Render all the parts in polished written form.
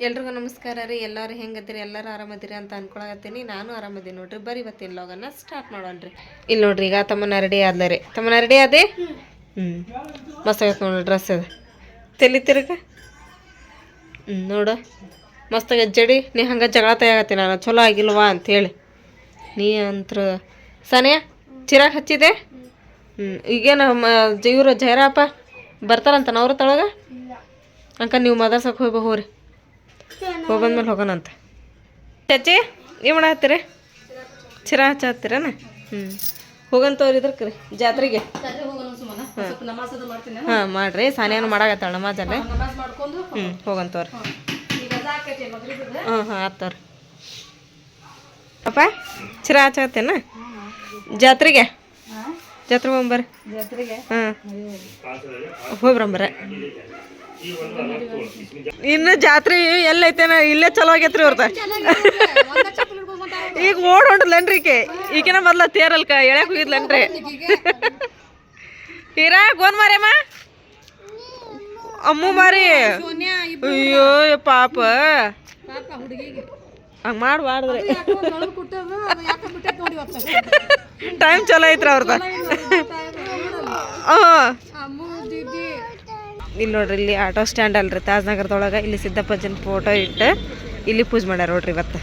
ಎಲ್ರಿಗೂ ನಮಸ್ಕಾರ ರೀ. ಎಲ್ಲರೂ ಹೆಂಗದಿರಿ? ಎಲ್ಲರೂ ಆರಾಮದಿರಿ ಅಂತ ಅನ್ಕೊಳಕತ್ತೀನಿ. ನಾನು ಆರಾಮದೀನಿ ನೋಡ್ರಿ. ಬರೀ ಇವತ್ತಿನ ಲಾಗನ್ನ ಸ್ಟಾರ್ಟ್ ಮಾಡೋಣ್ರಿ. ಇಲ್ಲಿ ನೋಡ್ರಿ, ಈಗ ತಮ್ಮನ ರೆಡಿ ಆದ್ಲ ರೀ. ತಮ್ಮನ ರೆಡಿ ಅದೇ ಮಸ್ತ್ ಆಗೈತೆ ನೋಡ್ರಿ ಡ್ರೆಸ್. ಅದು ತಲೆ ತಿರುಗ ನೋಡು, ಮಸ್ತಾಗ ಜಡಿ. ನೀ ಹಂಗೆ ಜಗಳ ತೆಗಿತೀನಿ ನಾನು ಚಲೋ ಆಗಿಲ್ವಾ ಅಂಥೇಳಿ. ನೀ ಅಂತ್ರ ಸನಿಯ ಚಿರಾಕ್ ಹಚ್ಚಿದೆ. ಈಗೇನು ಇವರು ಜೈರಪ್ಪ ಬರ್ತಾರಂತ ಅವ್ರ ತೊಳಗ ಅಂಕ ನೀವು ಮದರ್ಸಕ್ಕೆ ಹೋಗ್ರಿ. ಹೋಗ್ಬಂದ್ಮೇಲೆ ಹೋಗೋಣಂತ. ಚಚ್ಚಿ ಏನು ಮಾಡತ್ತೀರಿ? ಚಿರಾ ಹಚ್ಚತ್ತೀರನ? ಹೋಗಂತವ್ರಿ ಇದ್ರಕ್ಕೆ ರೀ ಜಾತ್ರೆಗೆ. ಹಾಂ ಮಾಡ್ರಿ. ಸಾನಿಯಾನು ಮಾಡಾಕತ್ತಾಳ ನಮಾಜಲ್ಲಿ. ಹೋಗಂತವ್ರಿ. ಹಾಂ ಆತವ್ರಿ. ಅಪ್ಪ ಚಿರಾ ಹಚ್ಚತ್ತೇನ ಜಾತ್ರೆಗೆ? ಜಾತ್ರೆ ಹೋಗ್ಬರ್ರಿ. ಹಾಂ ಹೋಗ್ಬರಂಬರ. ಇನ್ನು ಜಾತ್ರೆ ಎಲ್ಲೈತೇನ? ಇಲ್ಲೇ ಚಲೋ ಆಗೈತ್ರಿ ಅವ್ರದ. ಈಗ ಓಡ್ ಹೊಂಟದ್ಲನ್ರಿ ಈಕಿನ ಮೊದ್ಲ ತೇರಲ್ಕ ಎಳ್ಯಾಕ ಹೋಗಿದ್ಲನ್ರಿ. ಹೀರಾ ಗೋನ್ ಮಾರೇಮ್ಮ ಅಮ್ಮು ಮಾರಿ. ಅಯ್ಯೋ ಪಾಪ ಹಂಗ ಮಾಡ್ಬಾರ್ದ್ರಿ. ಟೈಮ್ ಚಲೋ ಐತ್ರಿ ಅವ್ರದ. ಇಲ್ಲಿ ನೋಡ್ರಿ, ಇಲ್ಲಿ ಆಟೋ ಸ್ಟ್ಯಾಂಡ್ ಅಲ್ರಿ ತಾಜ್ನಗರದೊಳಗೆ. ಇಲ್ಲಿ ಸಿದ್ದಪ್ಪಜ್ಜನ ಫೋಟೋ ಇಟ್ಟು ಇಲ್ಲಿ ಪೂಜೆ ಮಾಡ್ಯಾರ ನೋಡ್ರಿ ಇವತ್ತು.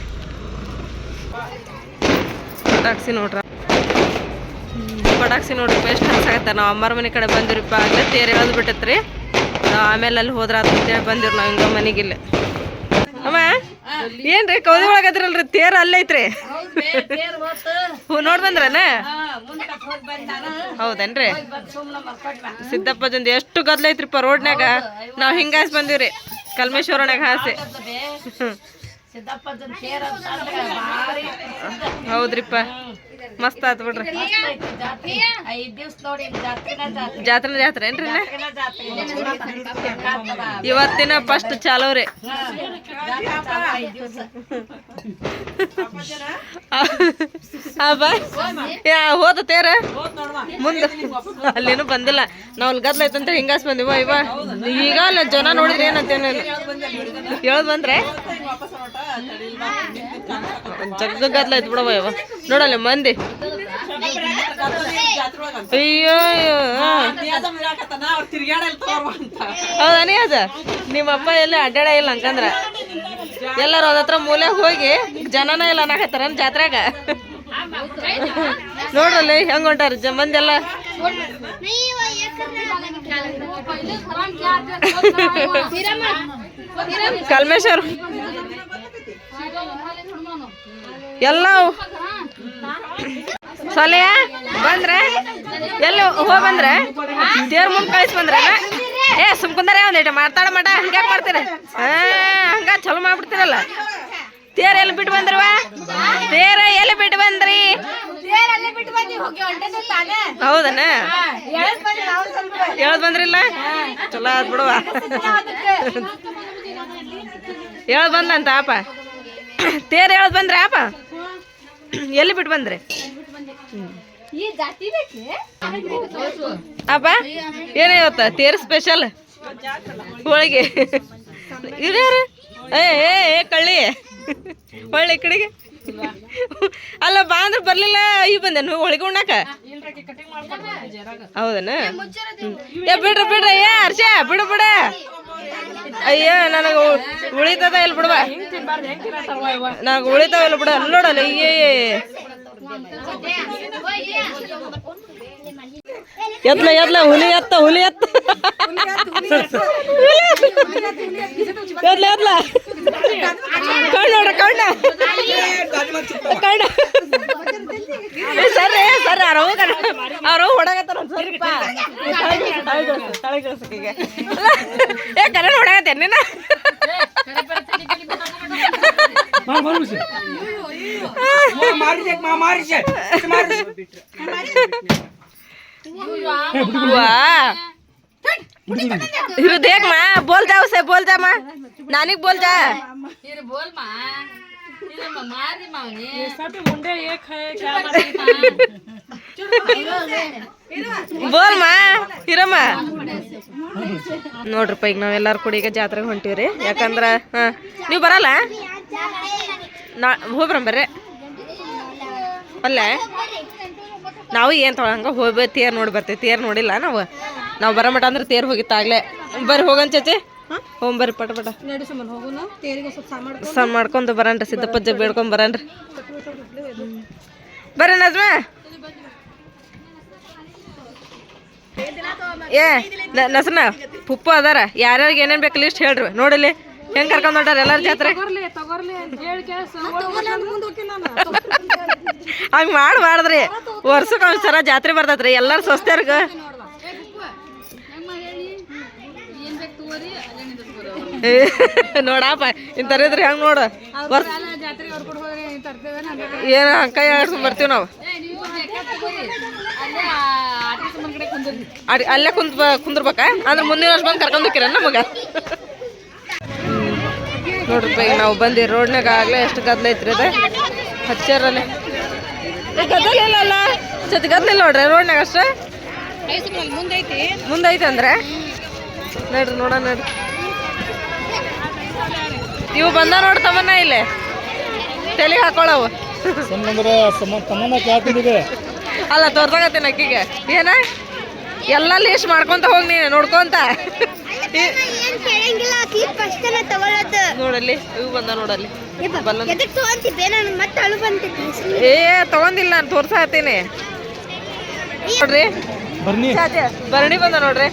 ಪಟಾಕ್ಸಿ ನೋಡ್ರಿ, ಪಟಾಕ್ಸಿ ನೋಡ್ರಿ ಎಷ್ಟು ಹಂಚಾಗತ್ತ. ನಾವು ಅಮ್ಮರ ಮನೆ ಕಡೆ ಬಂದಿರಿಪ್ಪ. ಅಲ್ಲೇ ತೇರು ಎಳೆದು ಬಿಟ್ಟತ್ರಿ. ನಾವು ಆಮೇಲೆ ಅಲ್ಲಿ ಹೋದ್ರ ಅಂತೇಳಿ ಬಂದಿರು ನಾವು ಹಿಂಗ ಮನೆಗಿಲ್ಲ. ಅಮ್ಮ ಏನ್ರಿ ಕೌದಿ ಒಳಗದ್ರಲ್ರಿ? ತೇರು ಅಲ್ಲೈತ್ರಿ. ನೋಡ್ ಬಂದ್ರನ? ಹೌದನ್ರಿ? ಸಿದ್ದಪ್ಪಜಂದು ಎಷ್ಟು ಗದ್ಲೈತ್ರಿಪ್ಪ ರೋಡ್ನ್ಯಾಗ. ನಾವು ಹಿಂಗಾಸ್ ಬಂದಿವ್ರಿ ಕಲ್ಮೇಶ್ವರನಾಗ ಹಾಸಿ. ಹೌದ್ರಿಪ್ಪ, ಮಸ್ತ್ ಆತ್ ಬಿಡ್ರಿ. ಜಾತ್ರೆ ಏನ್ರಿ? ಇವತ್ತಿನ ಫಸ್ಟ್ ಚಾಲೋ ರೀ. ಹೋದ ತೇರ ಮುಂದ ಅಲ್ಲೇನು ಬಂದಿಲ್ಲ. ನಾವ್ ಅಲ್ಲಿ ಗದ್ಲ ಐತಂತ ಹಿಂಗಾಸ್ ಬಂದಿವ. ಇವ ಈಗ ಅಲ್ಲ ಜನ ನೋಡಿದ್ರಿ ಏನಂತೇನ ಹೇಳದ್ ಬಂದ್ರೆ ಜಗ್ಗ ಗದ್ಲ ಐತ್ ಬಿಡವ. ಇವ ನೋಡಲ್ಲ ಮಂದಿ. ಅಯ್ಯೋ ಹೌದಾ? ಅದ ನಿಮ್ಮಪ್ಪ ಎಲ್ಲಿ ಅಡ್ಡಾಡ ಇಲ್ಲ ಅಂತಂದ್ರ ಎಲ್ಲಾರು ಅದತ್ರ ಮೂಲೆಗೆ ಹೋಗಿ ಜನನ ಇಲ್ಲ ಅನ್ನಕತ್ತಾರ ಜಾತ್ರೆಗ. ನೋಡ್ರಲ್ಲಿ ಹೆಂಗ ಹೊಂಟಾರ ಮಂದಿ ಎಲ್ಲ. ಕಲ್ಮೇಶ್ವರ ಎಲ್ಲ ಸೊಲೆಯ ಬಂದ್ರೆ ಎಲ್ಲಿ ಹೋಗಿ ಬಂದ್ರೆ ದೇವ್ರ ಮುಂದೆ ಕಳಿಸಿ ಬಂದ್ರೆ ಸುಮ್ಕುಂದಾರೆ ಒಂದಿಟ್ಟು ಮಾತಾಡ ಮಟ ಹಂಗ್ಯಾಕೆ ಮಾಡ್ತೀರ? ಹಂಗ ಚಲೋ ಮಾಡ್ಬಿಡ್ತೀರಲ್ಲ. ತೇರ ಎಲ್ಲಿ ಬಿಟ್ಟು ಬಂದ್ರವ? ತೇರ ಎಲ್ಲಿ ಬಿಟ್ಟು ಬಂದ್ರಿ? ಹೌದನ? ಹೇಳದ್ ಬಂದ್ರಿಲ್ಲ? ಚಲೋ ಆದ್ ಬಿಡುವ. ಹೇಳದ್ ಬಂದಂತ ಅಪ್ಪ. ತೇರ ಹೇಳದ್ ಬಂದ್ರೆ ಅಪ್ಪ ಎಲ್ಲಿ ಬಿಟ್ಟು ಬಂದ್ರಿ ಅಪ್ಪ? ಏನ ಇವತ್ತ ತೇರು ಸ್ಪೆಷಲ್ ಹೋಳಿಗೆ. ಇದ್ಯಾರು? ಏ ಕಳ್ಳಿ ಹೊಳ್ಳಿ ಈ ಕಡೆಗೆ. ಅಲ್ಲ ಬಾ ಅಂದ್ರೆ ಬರ್ಲಿಲ್ಲ. ಈಗ ಬಂದೇನು ಹೋಳಿಗೆ ಉಣ್ಣಾಕ? ಹೌದನ? ಬಿಡ್ರಿ ಏ ಹರ್ಷ ಬಿಡು. ಅಯ್ಯ ನನಗೆ ಉಳಿತದ ಇಲ್ಲ ಬಿಡುವ. ನನಗೆ ಉಳಿತಾವ ಇಲ್ಲ ಬಿಡ. ನೋಡಲ್ಲ ಅಯ್ಯೇ ಎದ್ಲ ಹುಲಿ ಎತ್ತ ಎದ್ಲ ಕಣ್ಣ ನೋಡ್ರ ಕಣ್ಣ ಸರಿ ಅವ್ರು ಹೊಡಗತ್ತಾರ. ಸರಿಪ್ಪ ತಳಿಗ ಏ ಕರೆ ಹೊಡಗತ್ತೆ ನೀನ. देख माँ बोल जा उसे बोल जा माँ नानी बोल जा बोल माँ मुंडे एक है क्या ಬೋಲ್ಮ ಹಿರಮ್ಮ ನೋಡ್ರಿಪ್ಪ ಈಗ ನಾವೆಲ್ಲರೂ ಕೂಡ ಈಗ ಜಾತ್ರೆಗೆ ಹೊಂಟೀವ್ರಿ. ಯಾಕಂದ್ರೆ ನೀವು ಬರಲ್ಲ ಹೋಗ್ಬರ್ರಿ ಅಲ್ಲೇ ನಾವು ಏನು ತೊಗೊಳಂಗ ಹೋಗಿ ತೇರು ನೋಡಿ ಬರ್ತೀವಿ. ತೇರು ನೋಡಿಲ್ಲ ನಾವು ಬರೋ ಮಟ ಅಂದ್ರೆ ತೇರು ಹೋಗಿತ್ತಾಗಲೇ. ಬರ್ರಿ ಹೋಗನ್ ಚಾಚಿ ಬರ್ರಿ ಪಟ ಪಟ ಸಣ್ಣ ಮಾಡ್ಕೊಂಡು ಬರನ್ರಿ. ಸಿದ್ದಪ್ಪಜ್ಜ ಬೇಡ್ಕೊಂಡು ಬರನ್ರಿ. ಬರ್ರಿ ನಜ್ಮ ನಸನ ಪುಪ್ಪು ಅದಾರ. ಯಾರ್ಯಾರಿಗೆ ಏನೇನು ಬೇಕು ಲಿಸ್ಟ್ ಹೇಳ್ರಿ. ನೋಡಿಲಿ ಹೆಂಗೆ ಕರ್ಕೊಂಡು ಹೊಂಟಾರ ಎಲ್ಲಾರ ಜಾತ್ರೆ. ಹಂಗೆ ಮಾಡ್ಬಾರ್ದ್ರಿ. ವರ್ಷಕ್ಕೆ ಒಂದ್ಸರ ಜಾತ್ರೆ ಬರ್ತೈತ್ರಿ ಎಲ್ಲಾರು ಸ್ವಸ್ಥರ್ಗ. ನೋಡಪ್ಪ ಇಂಥರಿದ್ರಿ ಹೆಂಗೆ ನೋಡು. ಏನು ಕೈ ಆಡ್ಸ್ಕೊಂಡ್ ಬರ್ತೀವಿ ನಾವು. ಅಲ್ಲೇ ಕುಂದ್ರಬೇಕ ಅಂದ್ರೆ ಮುಂದಿನ ವರ್ಷ ಬಂದು ಕರ್ಕೊಂಡು ಹೋಗ್ತೀರ ನಮಗೆ. ನೋಡ್ರಿ ಈಗ ನಾವು ಬಂದಿ ರೋಡ್ನಾಗ ಆಗ್ಲೇ ಎಷ್ಟು ಗದ್ದಲ ಐತ್ರಿ ಅದ ಹಚ್ಚಾರಲ್ಲಿ. ಗದ್ದಲ ಇಲ್ಲ ಸತಿ ಗದ್ದಲ ನೋಡ್ರಿ ರೋಡ್ನಾಗ ಅಷ್ಟ ಮುಂದೈತಿ ಅಂದ್ರೆ ನೋಡ್ರಿ ನೋಡ್ರಿ ಇವು ಬಂದ ನೋಡ್ತವನ್ನ ಇಲ್ಲಿ ತಲೆಗೆ ಹಾಕೊಳವು. ಅಲ್ಲ ತೋರ್ಸಾಕತ್ತೀನಿ ಅಕ್ಕಿಗೆ ಏನ ಎಲ್ಲ ಲೀಸ್ಟ್ ಮಾಡ್ಕೊಂತ ಹೋಗಿ ನೀನು ನೋಡ್ಕೊಂತ. ನೋಡಲ್ಲಿ ಇವು ಬಂದ ನೋಡಲ್ಲಿ ಏ ತಗೊಂಡಿಲ್ಲ ನಾನು ತೋರ್ಸಾಕತ್ತೀನಿ ನೋಡ್ರಿ. ಭರಣಿ ಬಂದ ನೋಡ್ರಿ.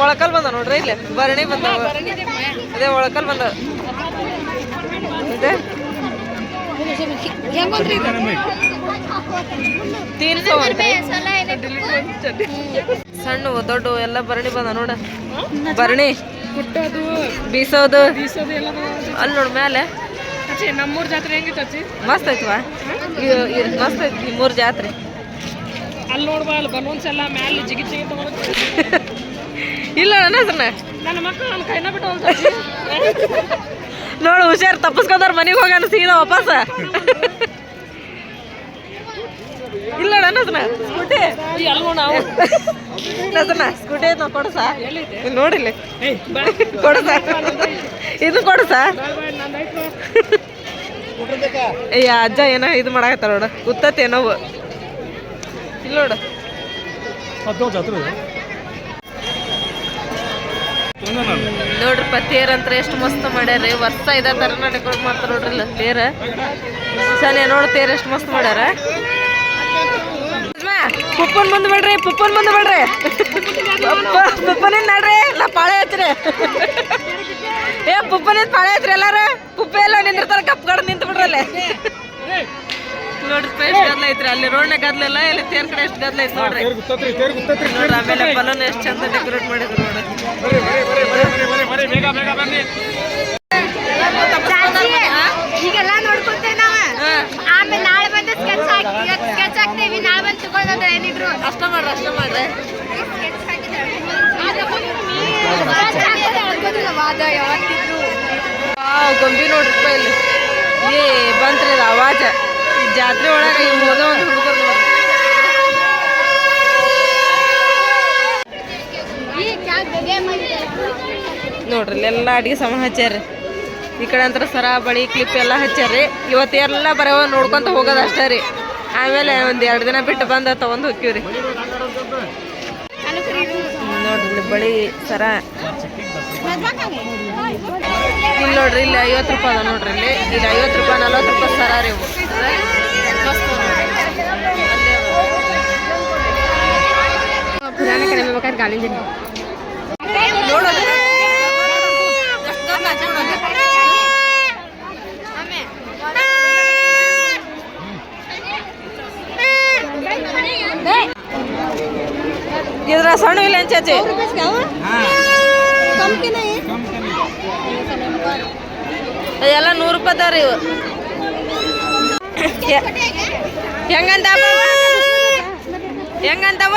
ಒಳಕಲ್ ಬಂದ ನೋಡ್ರಿ. ಇಲ್ಲಿ ಭರಣಿ ಬಂದ ಅದೇ ಒಳಕಲ್ ಬಂದ ಸಣ್ಣ ದೊಡ್ಡ ಎಲ್ಲ ಭರಣಿ ಬಂದ ನೋಡ. ಭರಣಿ ಕುಟ್ಟೋದು ಬೀಸೋದು ಅಲ್ಲಿ ನೋಡ್ ಮ್ಯಾಲೆ. ನಮ್ಮೂರ್ ಜಾತ್ರೆ ಹೆಂಗಿತ್ತು ಮಸ್ತ್ ಐತ್ವಾ. ಮಸ್ತ್ ಐತಿ ನಿಮ್ಮೂರ್ ಜಾತ್ರೆ. ಅಲ್ಲಿ ನೋಡ್ಬಾ ಅಲ್ಲಿ ಬಲೂನ್ಸೆಲ್ಲ ಮ್ಯಾಲೆ ಜಿಗಿ ಜಿಗಿ ಇಲ್ಲ ನನ್ನ ಮಕ್ಕಳು ನನ್ನ ಕೈನ ಬಿಟ್ಟು ನೋಡು ಹುಷಾರು ತಪ್ಪಿಸ್ಕೊಂಡವ್ರ ಮನೆಗೆ ಹೋಗೋಣ ಸೀದಾ ವಾಪಸ್. ಇಲ್ಲ ಸ್ಕೂಟಿ ನಾವು ಸ್ಕೂಟಿ ಐತೆ ನಾವು ಕೊಡಸ ನೋಡಿಲ್ಲಿ ಕೊಡಸ ಇದು ಕೊಡಸ. ಅಯ್ಯ ಅಜ್ಜ ಏನೋ ಇದು ಮಾಡಾಕತ್ತಾರ ನೋಡ ಉತ್ತತ್ತೆ ನೋವು. ಇಲ್ಲ ನೋಡು ನೋಡ್ರಿಪ್ಪ ತೇರಂತ್ರ ಎಷ್ಟು ಮಸ್ತ್ ಮಾಡ್ಯಾರ. ವರ್ಷ ಇದೇ ಥರನ ಡೆಕೋರೇಟ್ ಮಾಡ್ತಾರೆ ನೋಡ್ರಿ ತೇರ. ಸನಿ ನೋಡು ತೇರ ಎಷ್ಟು ಮಸ್ತ್ ಮಾಡ್ಯಾರ. ಪುಪ್ಪನ್ ಮುಂದೆ ಬಿಡ್ರಿ ಪುಪ್ಪನ್ ನಡ್ರಿ ನಾ ಪಾಳೆ ಹಚ್ರಿ. ಏ ಪುಪ್ಪನಿಂದ ಪಾಳೆ ಹಚ್ರಿ ಎಲ್ಲಾರ. ಪುಪ್ಪ ಎಲ್ಲ ನಿಂದಿರ್ತಾರ ಕಪ್ ಕಡೆ ನಿಂತು ಬಿಡ್ರಲ್ಲೇ. ನೋಡ್ರಿ ಎಷ್ಟು ಗದ್ಲ ಐತ್ರಿ ಅಲ್ಲಿ ರೋಡ್ನಾಗ ಗದ್ಲ ಇಲ್ಲ. ಇಲ್ಲಿ ತೇರ್ ಕಡೆ ಎಷ್ಟು ಗದ್ಲ ಐತಿ ನೋಡ್ರಿ. ನೋಡ್ರಿ ಆಮೇಲೆ ಬಲೂನ್ ಎಷ್ಟು ಚಂದ ಡೆಕೋರೇಟ್ ಮಾಡಿದ್ರು ನೋಡ್ರಿ. ಈಗೆಲ್ಲ ನೋಡ್ಕೊತೇವೆ ನಾವು. ಆಮೇಲೆ ನಾಳೆ ಬಂದು ಸ್ಕೆಚ್ ಹಾಕ್ತೇವಿ. ನಾಳೆ ಬಂದು ತಗೊಂಡ್ರೆ ಏನಿದ್ರು ಅಷ್ಟ ಮಾಡ್ರಿ ಗೊಂಬಿ ನೋಡ್ರಿಪ್ಪ ಇಲ್ಲಿ ಏ ಬಂತ್ರಿ ಅದು ಅವಾಜ. ಜಾತ್ರೆ ಒಳಗೆ ಈ ಹೋದ ಒಂದು ಹುಡುಗರು ನೋಡ್ರಿ ಇಲ್ಲೆಲ್ಲ ಅಡಿಗೆ ಸಾಮಾನು ಹಚ್ಚಾರ್ರಿ. ಈ ಕಡೆ ಅಂತರ ಸರ ಬಳಿ ಕ್ಲಿಪ್ ಎಲ್ಲ ಹಚ್ಚಾರ್ರಿ. ಇವತ್ತೆಲ್ಲ ಬರೋ ನೋಡ್ಕೊಂತ ಹೋಗೋದು ಅಷ್ಟೇ ರೀ. ಆಮೇಲೆ ಒಂದು 2 ದಿನ ಬಿಟ್ಟು ಬಂದ ತಗೊಂಡು ಹೋಗ್ತೀವ್ರಿ. ನೋಡ್ರಿ ಬಳಿ ಸರ ಇಲ್ಲಿ ನೋಡ್ರಿ. ಇಲ್ಲಿ 50 ರೂಪಾಯಿ ಅದ ನೋಡ್ರಿ. ಇಲ್ಲಿ 50 ರೂಪಾಯಿ 40 ರೂಪಾಯಿ ಸರ ರೀ ಇವು. ಪುರಾಣ ಕಡೆ ಬೇಕಾದ್ರೆ ಗಾಳಿ ನೋಡೋದು ಇದ್ರ ಸಣ್ಣ ಇಲ್ಲ ಚಾಚಿ ಎಲ್ಲ 100 ರೂಪಾಯಿ ಅದಾರ ಇವು. ಹೆಂಗಂತವ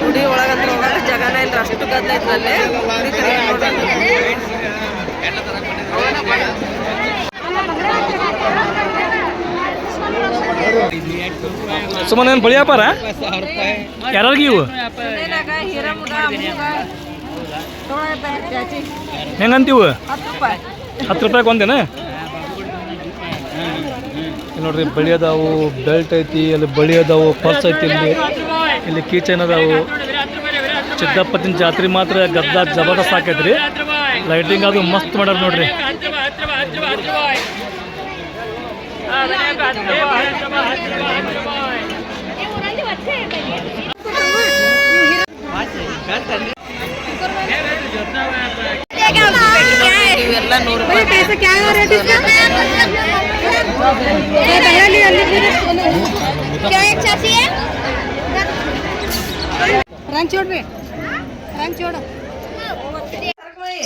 ಗುಡಿ ಒಳಗಂತ ಹೋಗಕ್ಕೆ ಜಾಗನ ಇಲ್ಲ. ಅಷ್ಟು ಗದ್ದಲ ಐತ್ರಲ್ಲಿ. ಸುಮ್ಮನೆ ಏನು ಬಳಿ ವ್ಯಾಪಾರ ಯಾರಿಗೆ ಇವು ಹೆಂಗಂತೀವು 10 ರೂಪಾಯಿಗೆ ಒಂದೇನಾ ನೋಡ್ರಿ ಬಳಿ ಅದಾವು ಬೆಲ್ಟ್ ಐತಿ ಅಲ್ಲಿ ಬಳಿ ಅದಾವು ಪರ್ಸ್ ಐತಿ ಇಲ್ಲಿ ಕೀಚೈನ್ ಅದಾವು ಚಿಕ್ಕಪ್ಪತ್ತಿನ ಜಾತ್ರೆ ಮಾತ್ರ ಗದ್ದ ಜಬರ್ದಸ್ತ್ ಹಾಕೈತ್ರಿ ಲೈಟಿಂಗ್ ಅದು ಮಸ್ತ್ ಮಾಡ್ಯಾರ ನೋಡ್ರಿ ಇವೆಲ್ಲ 100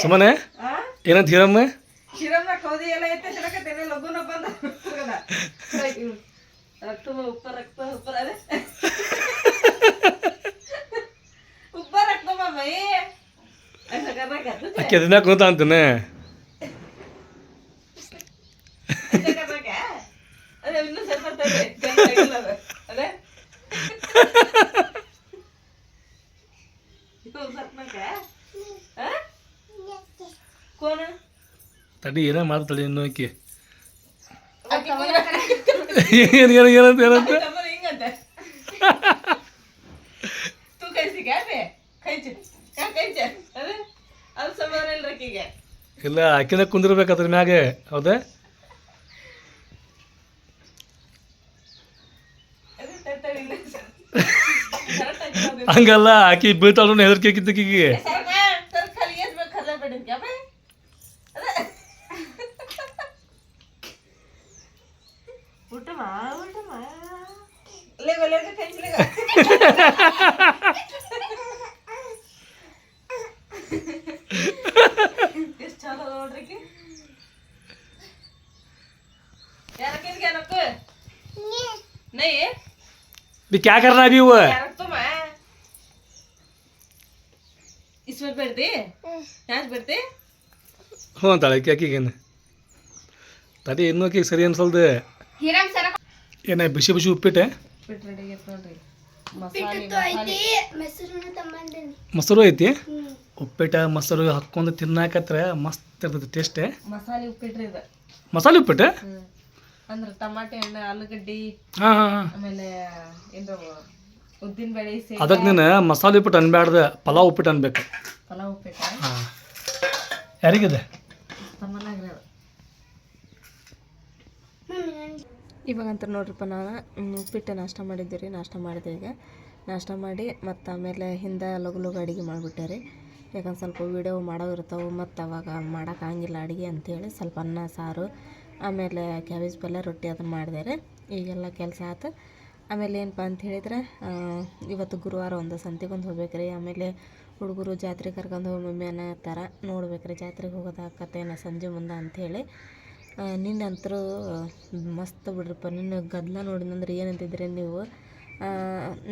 ಸುಮ್ಮನೆ ಏನಂತ ಹೀರಮ್ಮ ಅಕ್ಕಿ ಅದನ್ನ ಕುಂತ ಅಂತಾನೆ ತಡಿ ಏನೇ ಮಾತಾಡಿ ಇನ್ನು ಆಕಿ ಏನಂತ ಇಲ್ಲ ಆಕಿನ ಕುಂದಿರ್ಬೇಕು ಅದ್ರ ಮ್ಯಾಗೆ ಹೌದಾ ಹಂಗಲ್ಲ ಆಕಿ ಬೀಳ್ತಾಳು ಹೆದರ್ಕೆ ಕಿದ್ದಕಿಗೆ भी क्या करना अभी वो इसमें बैठते यहाँ बैठते ಹ್ಞೂ ಅಂತಾಳೆ ಆಕಿಗೇನು ತಡಿ ಇನ್ನೂ ಆಕಿಗೆ ಸರಿ ಅನ್ಸಲ್ದು ಏನ ಬಿಸಿ ಬಿಸಿ ಉಪ್ಪಿಟ್ಟೆ ಮೊಸರು ಐತಿ ಉಪ್ಪಿಟ್ಟ ಮೊಸರು ಹಾಕ್ಕೊಂಡು ತಿನ್ನಾಕತ್ರ ಮಸ್ತ್ ಇರ್ತೈತಿ ಟೇಸ್ಟ್ ಮಸಾಲೆ ಉಪ್ಪಿಟ್ರಿ ಇದು ಮಸಾಲೆ ಉಪ್ಪಿಟ್ಟು ಅಂದ್ರೆ ಟಮಾಟೆ ಹಣ್ಣು ಆಲೂಗಡ್ಡಿ ಹಾಂ ಹಾಂ ಆಮೇಲೆ ಏನು ಉದ್ದಿನ ಬೇಳೆ ಅದಕ್ಕೆ ನೀನು ಮಸಾಲೆ ಉಪ್ಪಿಟ್ಟು ಅನ್ಬ್ಯಾಡ್ದು ಪಲಾವ್ ಉಪ್ಪಿಟ್ಟು ಅನ್ಬೇಕು ಪಲಾವ್ ಉಪ್ಪಿಟ್ಟು ಹಾಂ ಯಾರಿಗಿದೆ ಇವಾಗಂತ ನೋಡ್ರಿಪ್ಪ ನಾನು ಉಪ್ಪಿಟ್ಟು ನಾಷ್ಟ ಮಾಡಿದ್ದೆ ರೀ ನಾಷ್ಟ ಮಾಡಿದೆ ಈಗ ನಾಷ್ಟ ಮಾಡಿ ಮತ್ತು ಆಮೇಲೆ ಹಿಂದೆ ಲಗು ಲಗು ಅಡುಗೆ ಮಾಡಿಬಿಟ್ಟೆ ರೀ ಯಾಕಂದ್ರೆ ಸ್ವಲ್ಪ ವೀಡಿಯೋ ಮಾಡೋ ಇರ್ತಾವೆ ಮತ್ತು ಅವಾಗ ಮಾಡೋಕ್ಕಾಗಿಲ್ಲ ಅಡುಗೆ ಅಂಥೇಳಿ ಸ್ವಲ್ಪ ಅನ್ನ ಸಾರು ಆಮೇಲೆ ಕ್ಯಾಬೇಜ್ ಪಲ್ಯ ರೊಟ್ಟಿ ಅದನ್ನು ಮಾಡಿದೆ ರೀ ಈಗೆಲ್ಲ ಕೆಲಸ ಆಯ್ತು ಆಮೇಲೆ ಏನಪ್ಪ ಅಂತ ಹೇಳಿದ್ರೆ ಇವತ್ತು ಗುರುವಾರ ಒಂದು ಸಂತೆಗೊಂದು ಹೋಗ್ಬೇಕು ರೀ ಆಮೇಲೆ ಹುಡುಗರು ಜಾತ್ರೆ ಕರ್ಕೊಂಡು ಹೋಗಿ ಮಮ್ಮಿ ಅನ್ನತ್ತಾರ ನೋಡ್ಬೇಕು ರೀ ಜಾತ್ರೆಗೆ ಹೋಗೋದಾಕತ್ತೇನ ಸಂಜೆ ಮುಂದೆ ಅಂಥೇಳಿ ನಿನ್ನಂತರೂ ಮಸ್ತ್ ಬಿಡ್ರಪ್ಪ ನಿನ್ನ ಗದ್ದಲ ನೋಡಿದಂದ್ರೆ ಏನಂತಿದ್ರಿ ನೀವು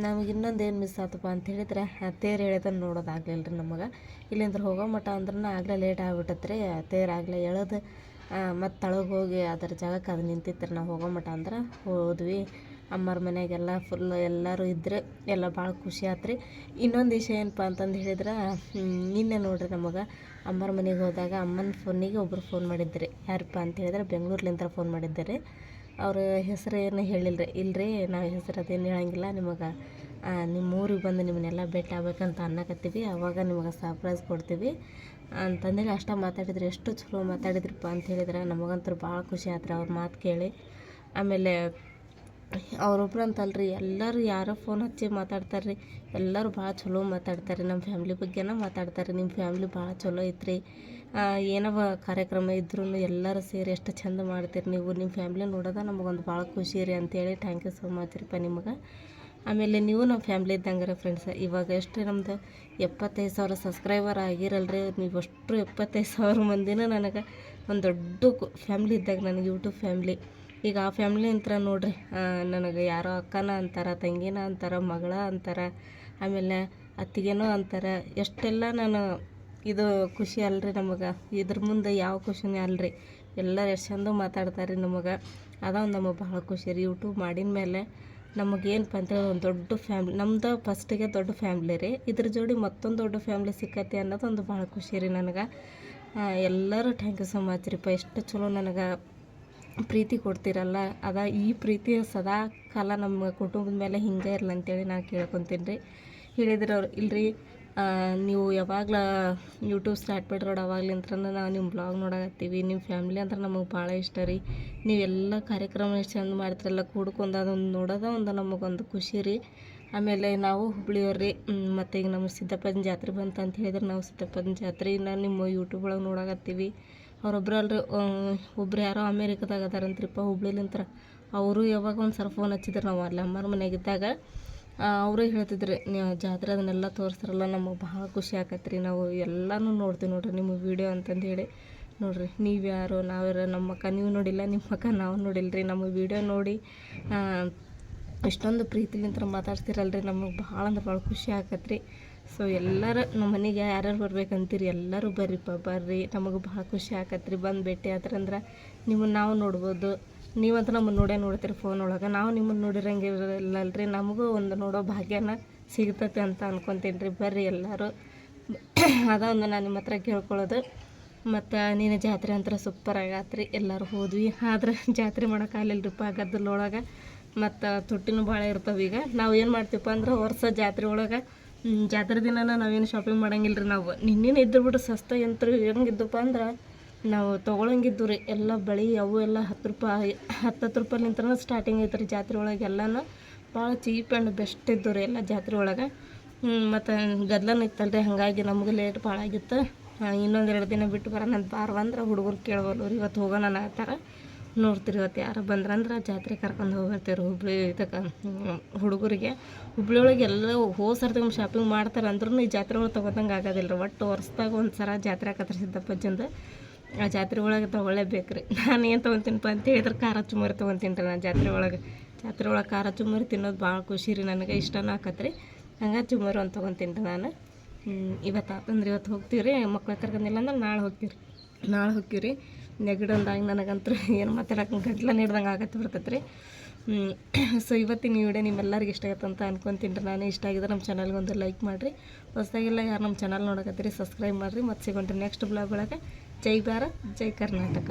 ನಮಗೆ ಇನ್ನೊಂದು ಏನು ಮಿಸ್ ಆತಪ್ಪ ಅಂತ ಹೇಳಿದ್ರೆ ತೇರು ಎಳೆದನ್ನು ನೋಡೋದಾಗಲಿಲ್ಲ ರೀ ನಮಗೆ ಇಲ್ಲಿಂದ ಹೋಗೋ ಮಟ್ಟ ಅಂದ್ರೆ ಆಗಲೇ ಲೇಟ್ ಆಗಿಬಿಟ್ಟತ್ರಿ ತೇರು ಆಗಲೇ ಎಳೆದು ಮತ್ತು ತಳಗೆ ಹೋಗಿ ಅದರ ಜಾಗಕ್ಕೆ ಅದು ನಿಂತಿತ್ತು ನಾವು ಹೋಗೋ ಮಟ್ಟ ಅಂದ್ರೆ ಹೋದ್ವಿ ಅಮ್ಮರ ಮನೆಯಾಗೆಲ್ಲ ಫುಲ್ ಎಲ್ಲರೂ ಇದ್ದರೆ ಎಲ್ಲ ಭಾಳ ಖುಷಿ ಆಯ್ತು ರೀ ಇನ್ನೊಂದು ವಿಷಯ ಏನಪ್ಪ ಅಂತಂದು ಹೇಳಿದ್ರೆ ನಿನ್ನೆ ನೋಡ್ರಿ ನಮಗೆ ಅಮ್ಮರ ಮನೆಗೆ ಹೋದಾಗ ಅಮ್ಮನ ಫೋನಿಗೆ ಒಬ್ಬರು ಫೋನ್ ಮಾಡಿದ್ರಿ ಯಾರಪ್ಪ ಅಂತ ಹೇಳಿದ್ರೆ ಬೆಂಗಳೂರ್ಲಿಂದ ಫೋನ್ ಮಾಡಿದ್ದಾರೆ ಅವ್ರ ಹೆಸರು ಏನು ಹೇಳಿಲ್ಲ ರೀ ಇಲ್ಲರಿ ನಾವು ಹೆಸರು ಅದೇನು ಹೇಳಂಗಿಲ್ಲ ನಿಮಗೆ ನಿಮ್ಮ ಊರಿಗೆ ಬಂದು ನಿಮ್ಮನ್ನೆಲ್ಲ ಭೇಟಿ ಆಗ್ಬೇಕಂತ ಅನ್ನಕತ್ತೀವಿ ಅವಾಗ ನಿಮಗೆ ಸರ್ಪ್ರೈಸ್ ಕೊಡ್ತೀವಿ ಅಂತಂದೇಳಿ ಅಷ್ಟ ಮಾತಾಡಿದ್ರು ಎಷ್ಟು ಚಲೋ ಮಾತಾಡಿದ್ರಪ್ಪ ಅಂತ ಹೇಳಿದ್ರೆ ನಮಗಂತೂ ಭಾಳ ಖುಷಿ ಆಯ್ತು ರೀ ಅವ್ರ ಮಾತು ಕೇಳಿ ಆಮೇಲೆ ಅವ್ರೊಬ್ರು ಅಂತಲ್ರಿ ಎಲ್ಲರೂ ಯಾರೋ ಫೋನ್ ಹಚ್ಚಿ ಮಾತಾಡ್ತಾರೆ ರೀ ಎಲ್ಲರೂ ಭಾಳ ಚಲೋ ಮಾತಾಡ್ತಾರೆ ನಮ್ಮ ಫ್ಯಾಮ್ಲಿ ಬಗ್ಗೆನ ಮಾತಾಡ್ತಾರೆ ನಿಮ್ಮ ಫ್ಯಾಮ್ಲಿ ಭಾಳ ಚಲೋ ಐತ್ರಿ ಏನೋ ಕಾರ್ಯಕ್ರಮ ಇದ್ರೂ ಎಲ್ಲರೂ ಸೇರಿ ಎಷ್ಟು ಚಂದ ಮಾಡ್ತೀರಿ ನೀವು ನಿಮ್ಮ ಫ್ಯಾಮ್ಲಿ ನೋಡೋದು ನಮಗೊಂದು ಭಾಳ ಖುಷಿ ರೀ ಅಂತೇಳಿ ಥ್ಯಾಂಕ್ ಯು ಸೊ ಮಚ್ ರೀಪ್ಪ ನಿಮ್ಗೆ ಆಮೇಲೆ ನೀವು ನಮ್ಮ ಫ್ಯಾಮ್ಲಿ ಇದ್ದಂಗೆ ರೀ ಫ್ರೆಂಡ್ಸ್ ಇವಾಗ ಎಷ್ಟು ನಮ್ಮದು 75,000 ಸಬ್ಸ್ಕ್ರೈಬರ್ ಆಗಿರಲ್ರಿ ನೀವು ಅಷ್ಟು 75,000 ಮಂದಿನ ನನಗೆ ಒಂದು ದೊಡ್ಡ ಫ್ಯಾಮ್ಲಿ ಇದ್ದಾಗ ನನಗೆ ಯೂಟ್ಯೂಬ್ ಫ್ಯಾಮ್ಲಿ ಈಗ ಆ ಫ್ಯಾಮ್ಲಿ ಅಂತ ನೋಡ್ರಿ ನನಗೆ ಯಾರೋ ಅಕ್ಕನ ಅಂತಾರೆ ತಂಗಿನ ಅಂತಾರೆ ಮಗಳ ಅಂತಾರೆ ಆಮೇಲೆ ಅತ್ತಿಗೆನೋ ಅಂತಾರೆ ಎಷ್ಟೆಲ್ಲ ನಾನು ಇದು ಖುಷಿ ಅಲ್ರಿ ನಮಗೆ ಇದ್ರ ಮುಂದೆ ಯಾವ ಖುಷಿನೇ ಅಲ್ರಿ ಎಲ್ಲರೂ ಎಷ್ಟು ಚಂದ ಮಾತಾಡ್ತಾರೆ ರೀ ನಮಗೆ. ಅದ ಒಂದು ನಮಗೆ ಭಾಳ ಖುಷಿ ರೀ. ಯೂಟ್ಯೂಬ್ ಮಾಡಿದ ಮೇಲೆ ನಮಗೇನಪ್ಪ ಅಂತೇಳಿ ಒಂದು ದೊಡ್ಡ ಫ್ಯಾಮ್ಲಿ, ನಮ್ದು ಫಸ್ಟಿಗೆ ದೊಡ್ಡ ಫ್ಯಾಮ್ಲಿ ರೀ. ಇದ್ರ ಜೋಡಿ ಮತ್ತೊಂದು ದೊಡ್ಡ ಫ್ಯಾಮ್ಲಿ ಸಿಕ್ಕತಿ ಅನ್ನೋದು ಒಂದು ಭಾಳ ಖುಷಿ ರೀ ನನಗೆ. ಎಲ್ಲರೂ ಥ್ಯಾಂಕ್ ಯು ಸೊ ಮಚ್ ರೀಪ್ಪ. ಎಷ್ಟು ಚಲೋ ನನಗೆ ಪ್ರೀತಿ ಕೊಡ್ತೀರಲ್ಲ, ಈ ಪ್ರೀತಿ ಸದಾ ಕಾಲ ನಮ್ಮ ಕುಟುಂಬದ ಮೇಲೆ ಹಿಂಗೆ ಇರಲಿ ಅಂತೇಳಿ ನಾನು ಕೇಳ್ಕೊತೀನಿ ರೀ. ಹೇಳಿದ್ರೆ ಅವ್ರು ಇಲ್ರಿ ನೀವು ಯಾವಾಗಲ ಯೂಟ್ಯೂಬ್ ಸ್ಟಾರ್ಟ್ ಮಾಡಿರೋಡು ಅವಾಗ್ಲಿಂತ್ರ ನಾವು ನಿಮ್ಮ ಬ್ಲಾಗ್ ನೋಡಕತ್ತೀವಿ, ನಿಮ್ಮ ಫ್ಯಾಮ್ಲಿ ಅಂದ್ರೆ ನಮಗೆ ಭಾಳ ಇಷ್ಟ ರೀ. ನೀವೆಲ್ಲ ಕಾರ್ಯಕ್ರಮ ಎಷ್ಟು ಚಂದ ಮಾಡ್ತಿರಲ್ಲ, ಕೂಡ್ಕೊಂಡು ಅದೊಂದು ನೋಡೋದ ಒಂದು ನಮಗೊಂದು ಖುಷಿ ರೀ. ಆಮೇಲೆ ನಾವು ಹುಬ್ಳಿಯವ್ರು ರೀ. ಮತ್ತು ಈಗ ನಮ್ಮ ಸಿದ್ದಪ್ಪನ ಜಾತ್ರೆ ಬಂತು ಅಂತ ಹೇಳಿದ್ರೆ ನಾವು ಸಿದ್ದಪ್ಪನ ಜಾತ್ರೆನ ನಿಮ್ಮ ಯೂಟ್ಯೂಬ್ ಒಳಗೆ ನೋಡಕತ್ತೀವಿ. ಅವ್ರೊಬ್ರು ಅಲ್ರಿ, ಒಬ್ರು ಯಾರೋ ಅಮೇರಿಕದಾಗ ಅದಾರಂತ್ರಿಪ್ಪ ಹುಬ್ಳಿಲಿಂತ್ರ. ಅವರು ಯಾವಾಗ ಒಂದು ಸಲ ಫೋನ್ ಹಚ್ಚಿದ್ರು ನಾವು ಅಲ್ಲಿ ಅಮ್ಮರ ಮನೆಯಾಗಿದ್ದಾಗ. ಅವರು ಹೇಳ್ತಿದ್ರಿ ನೀವು ಜಾತ್ರೆ ಅದನ್ನೆಲ್ಲ ತೋರಿಸ್ತಾರಲ್ಲ ನಮಗೆ ಭಾಳ ಖುಷಿ ಆಕತ್ರಿ, ನಾವು ಎಲ್ಲನೂ ನೋಡ್ತೀವಿ ನೋಡ್ರಿ ನಿಮ್ಮ ವೀಡಿಯೋ ಅಂತಂದು ಹೇಳಿ. ನೋಡಿರಿ ನೀವು ಯಾರು ನಾವ್ಯಾರು, ನಮ್ಮ ಮಕ್ಕ ನೀವು ನೋಡಿಲ್ಲ, ನಿಮ್ಮ ಮಕ್ಕ ನಾವು ನೋಡಿಲ್ಲ ರೀ. ನಮ್ಮ ವೀಡಿಯೋ ನೋಡಿ ಇಷ್ಟೊಂದು ಪ್ರೀತಿಲಿಂತ್ರ ಮಾತಾಡ್ತಿರಲ್ರಿ, ನಮಗೆ ಭಾಳ ಅಂದ್ರೆ ಭಾಳ ಖುಷಿ ಆಕತ್ರಿ. ಸೊ ಎಲ್ಲರೂ ನಮ್ಮ ಮನೆಗೆ ಯಾರ್ಯಾರು ಬರ್ಬೇಕಂತೀರಿ ಎಲ್ಲರೂ ಬರ್ರಿಪ್ಪ, ಬರ್ರಿ. ನಮಗೆ ಭಾಳ ಖುಷಿ ಆಕತ್ರಿ. ಬಂದು ಭೇಟಿ ಆದ್ರಂದ್ರೆ ನಿಮ್ಮನ್ನು ನಾವು ನೋಡ್ಬೋದು. ನೀವಂತ ನಮ್ಮನ್ನು ನೋಡ್ತೀರಿ ಫೋನ್ ಒಳಗೆ, ನಾವು ನಿಮ್ಮನ್ನು ನೋಡಿರಂಗಿಲ್ಲಲ್ರಿ. ನಮಗೂ ಒಂದು ನೋಡೋ ಭಾಗ್ಯನ ಸಿಗ್ತೈತೆ ಅಂತ ಅನ್ಕೊತೀನಿ ರೀ. ಬರ್ರಿ ಎಲ್ಲರೂ. ಅದ ಒಂದು ನಾನು ನಿಮ್ಮ ಹತ್ರ ಕೇಳ್ಕೊಳ್ಳೋದು. ಮತ್ತು ನೀನು ಜಾತ್ರೆ ಅಂತ ಸೂಪರ್ ಆಗತ್ರಿ. ಎಲ್ಲರೂ ಹೋದ್ವಿ, ಆದ್ರೆ ಜಾತ್ರೆ ಮಾಡೋಕ್ಕಾಗಲಿಲ್ಲರಿಪ್ಪ ಗದ್ದಲೊಳಗೆ. ಮತ್ತು ತುಟ್ಟಿನೂ ಭಾಳ ಇರ್ತವೆ. ಈಗ ನಾವು ಏನು ಮಾಡ್ತೀವಪ್ಪ ಅಂದ್ರೆ ವರ್ಷ ಜಾತ್ರೆ ಒಳಗೆ ಜಾತ್ರೆ ದಿನನ ನಾವೇನು ಶಾಪಿಂಗ್ ಮಾಡಂಗಿಲ್ಲ ರೀ. ನಾವು ನಿನ್ನೇನು ಇದ್ದು ಬಿಟ್ಟು ಸಸ್ತ ಯಂತ್ರ ಹೆಂಗಿದ್ದಪ್ಪ ಅಂದ್ರೆ ನಾವು ತೊಗೊಳಂಗಿದ್ದು ರೀ. ಎಲ್ಲ ಬಳಿ ಅವು ಎಲ್ಲ 10 ರೂಪಾಯಿ 10 ರೂಪಾಯಿಲಿಂತ ಸ್ಟಾರ್ಟಿಂಗ್ ಐತೆ ರೀ ಜಾತ್ರೆ ಒಳಗೆ. ಎಲ್ಲನೂ ಭಾಳ ಚೀಪ್ ಆ್ಯಂಡ್ ಬೆಸ್ಟ್ ಇದ್ದು ರೀ ಎಲ್ಲ ಜಾತ್ರೆ ಒಳಗೆ. ಮತ್ತು ಗದ್ಲನೂ ಇತ್ತಲ್ರಿ, ಹಾಗಾಗಿ ನಮಗೆ ಲೇಟ್ ಭಾಳ ಆಗಿತ್ತು. ಇನ್ನೊಂದು 2 ದಿನ ಬಿಟ್ಟು ಬರೋಣ ಅಂತ ಬಾರ್ವಂದ್ರೆ ಹುಡುಗರು ಕೇಳವಲ್ಲು ರೀ. ಇವತ್ತು ಹೋಗೋಣ ಅನ್ನತ್ತಾರ. ನೋಡ್ತೀರಿ ಇವತ್ತು ಯಾರು ಬಂದ್ರಂದ್ರೆ ಜಾತ್ರೆ ಕರ್ಕೊಂಡು ಹೋಗ್ಬರ್ತೀರಿ ಹುಬ್ಳಿ ಇದಕ್ಕೆ ಹುಡುಗರಿಗೆ. ಹುಬ್ಳಿ ಒಳಗೆ ಎಲ್ಲ ಸರ್ತಿ ಶಾಪಿಂಗ್ ಮಾಡ್ತಾರೆ ಅಂದ್ರೂ ಈ ಜಾತ್ರೆ ಒಳಗೆ ತೊಗೊತಂಗೆ ಆಗೋದಿಲ್ಲ ರೀ. ಒಟ್ಟು ವರ್ಷದಾಗ ಒಂದು ಸಲ ಜಾತ್ರೆ ಆಕತ್ರಿ ಸಿದ್ದಪ್ಪಜ್ಜಂದು. ಆ ಜಾತ್ರೆ ಒಳಗೆ ತೊಗೊಳ್ಳೇಬೇಕು ರೀ. ನಾನು ಏನು ತೊಗೊತೀನಪ್ಪ ಅಂತ ಹೇಳಿದ್ರೆ ಖಾರ ಚುಮ್ಮರಿ ತೊಗೊತೀನಿ ರೀ. ನಾನು ಜಾತ್ರೆ ಒಳಗೆ ಖಾರ ಚುಮ್ಮರಿ ತಿನ್ನೋದು ಭಾಳ ಖುಷಿ ರೀ ನನಗೆ, ಇಷ್ಟನೂ ಆಕತ್ರಿ. ಹಂಗೆ ಚುಮ್ಮರಿ ಒಂದು ತೊಗೊತೀನಿ ರೀ ನಾನು. ಇವತ್ತು ಆತಂದ್ರೆ ಇವತ್ತು ಹೋಗ್ತೀವಿ ರೀ. ಮಕ್ಳು ಕರ್ಕೊಂಡಿಲ್ಲ ಅಂದ್ರೆ ನಾಳೆ ಹೋಗ್ತೀವಿ ರೀ. ನೆಗಡೊಂದಾಗಿ ನನಗಂತೂ ಏನು ಮಾತಾಡೋಕೆ ಗಡ್ಲ ನೀಡ್ದಂಗೆ ಬರ್ತೈತೆ ರೀ. ಸೊ ಇವತ್ತಿನ ವಿಡಿಯೋ ನಿಮ್ಮೆಲ್ಲರಿಗೂ ಇಷ್ಟ ಆಗುತ್ತೆ ಅಂತ ಅನ್ಕೊತೀನಿ ರೀ. ನಾನು ಇಷ್ಟ ಆಗಿದ್ರೆ ನಮ್ಮ ಚಾನಲ್ಗೆ ಒಂದು ಲೈಕ್ ಮಾಡಿರಿ. ಹೊಸದಾಗೆಲ್ಲ ಯಾರು ನಮ್ಮ ಚಾನಲ್ ನೋಡಕತ್ತೀರಿ ಸಬ್ಸ್ಕ್ರೈಬ್ ಮಾಡಿರಿ. ಮತ್ತು ಸಿಗೋಣ್ರಿ ನೆಕ್ಸ್ಟ್ ಬ್ಲಾಗ್ ಒಳಗೆ. ಜೈ ಭಾರತ್, ಜೈ ಕರ್ನಾಟಕ.